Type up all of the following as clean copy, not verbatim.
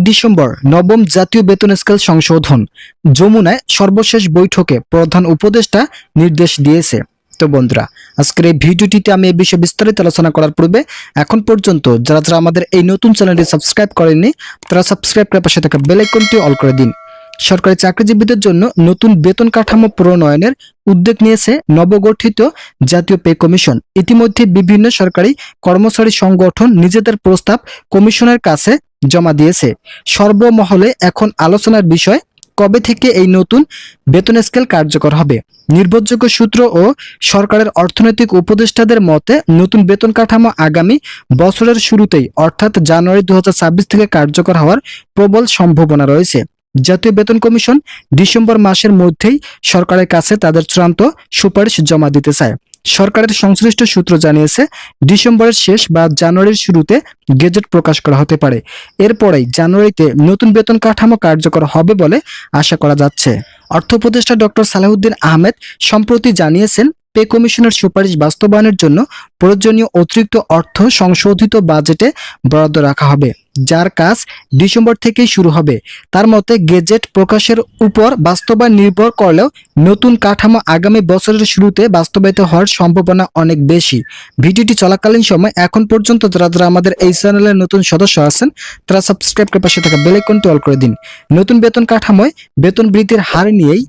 December নবম জাতীয় বেতন স্কেল সংশোধন। যমুনায় সর্বশেষ বৈঠকে প্রধান উপদেষ্টা নির্দেশ দিয়েছে। তো বন্ধুরা, আজকের এই ভিডিওটিতে আমি এই বিষয়ে বিস্তারিত আলোচনা করার পূর্বে এখন পর্যন্ত যারা যারা আমাদের এই নতুন চ্যানেলটি সাবস্ক্রাইব করেননি তারা সাবস্ক্রাইব করে পাশে থাকা বেল আইকনটি অল করে দিন। সরকারি চাকরিজীবীদের জন্য নতুন বেতন কাঠামো প্রণয়নের উদ্যোগ নিয়েছে নবগঠিত জাতীয় পে কমিশন। ইতিমধ্যে বিভিন্ন সরকারি কর্মচারী সংগঠন নিজেদের প্রস্তাব কমিশনের কাছে জমা দিয়েছে। সর্বমহলে এখন আলোচনার বিষয় কবে থেকে এই নতুন বেতন স্কেল কার্যকর হবে। নির্ভরযোগ্য সূত্র ও সরকারের অর্থনৈতিক উপদেষ্টাদের মতে নতুন বেতন কাঠামো আগামী বছরের শুরুতেই অর্থাৎ জানুয়ারি 2026 থেকে কার্যকর হওয়ার প্রবল সম্ভাবনা রয়েছে। জাতীয় বেতন কমিশন ডিসেম্বর মাসের মধ্যেই সরকারের কাছে তাদের চূড়ান্ত সুপারিশ জমা দিতে চায়। সরকারের সংশ্লিষ্ট সূত্র জানিয়েছে ডিসেম্বরের শেষ বা জানুয়ারির শুরুতে গেজেট প্রকাশ করা হতে পারে। এরপরেই জানুয়ারিতে নতুন বেতন কাঠামো কার্যকর হবে বলে আশা করা যাচ্ছে। অর্থ উপদেষ্টা ডক্টর সালেহুদ্দিন আহমেদ সম্প্রতি জানিয়েছেন পে কমিশনের সুপারিশ বাস্তবায়নের জন্য প্রয়োজনীয় অতিরিক্ত অর্থ সংশোধিত বাজেটে বরাদ্দ রাখা হবে, যার কাজ ডিসেম্বর থেকেই শুরু হবে। তার মতে গেজেট প্রকাশের উপর বাস্তবায়ন নির্ভর করলেও নতুন কাঠামো আগামী বছরের শুরুতে বাস্তবায়িত হওয়ার সম্ভাবনা অনেক বেশি। ভিডিওটি চলাকালীন সময় এখন পর্যন্ত যারা যারা আমাদের এই চ্যানেলের নতুন সদস্য আছেন তারা সাবস্ক্রাইব করে পাশে থাকা বেল আইকনটি অল করে দিন। নতুন বেতন কাঠামোয় বেতন বৃদ্ধির হার নিয়েই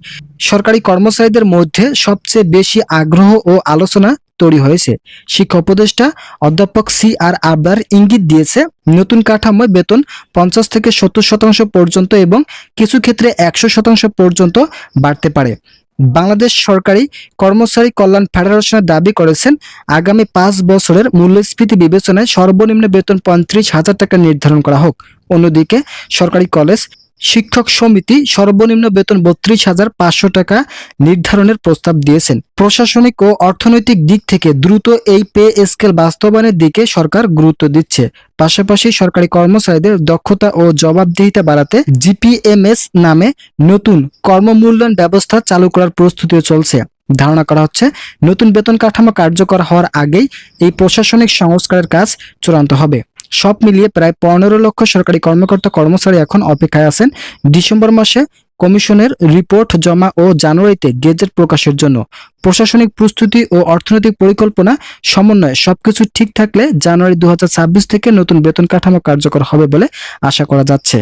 সরকারি কর্মচারীদের মধ্যে সবচেয়ে বেশি আগ্রহ ও আলোচনা তৈরি হয়েছে। শিক্ষা উপদেষ্টা অধ্যাপক CR আবরার ইঙ্গিত দিয়েছে নতুন কাঠামোয় বেতন 50 থেকে 70% পর্যন্ত এবং কিছু ক্ষেত্রে 100% পর্যন্ত বাড়তে পারে। বাংলাদেশ সরকারি কর্মচারী কল্যাণ ফেডারেশন দাবি করেছেন আগামী 5 বছরের মূল্যস্ফীতি বিবেচনায় সর্বনিম্ন বেতন 35,000 টাকা নির্ধারণ করা হোক। অন্যদিকে সরকারি কলেজ শিক্ষক সমিতি সর্বনিম্ন বেতন 32,500 টাকা নির্ধারণের প্রস্তাব দিয়েছেন। প্রশাসনিক ও অর্থনৈতিক দিক থেকে দ্রুত এই পে স্কেল বাস্তবায়নের দিকে সরকার গুরুত্ব দিচ্ছে। পাশাপাশি সরকারি কর্মচারীদের দক্ষতা ও জবাবদিহিতা বাড়াতে GPMS নামে নতুন কর্মমূল্যায়ন ব্যবস্থা চালু করার প্রস্তুতিও চলছে। ধারণা করা হচ্ছে নতুন বেতন কাঠামো কার্যকর হওয়ার আগেই এই প্রশাসনিক সংস্কারের কাজ চূড়ান্ত হবে। সব মিলিয়ে প্রায় 15 লক্ষ সরকারি কর্মকর্তা কর্মচারী এখন অপেক্ষায় আছেন ডিসেম্বর মাসে কমিশনের রিপোর্ট জমা ও জানুয়ারিতে গেজেট প্রকাশের জন্য। প্রশাসনিক প্রস্তুতি ও অর্থনৈতিক পরিকল্পনা সমন্বয়ে সবকিছু ঠিক থাকলে জানুয়ারি 2026 থেকে নতুন বেতন কাঠামো কার্যকর হবে বলে আশা করা যাচ্ছে।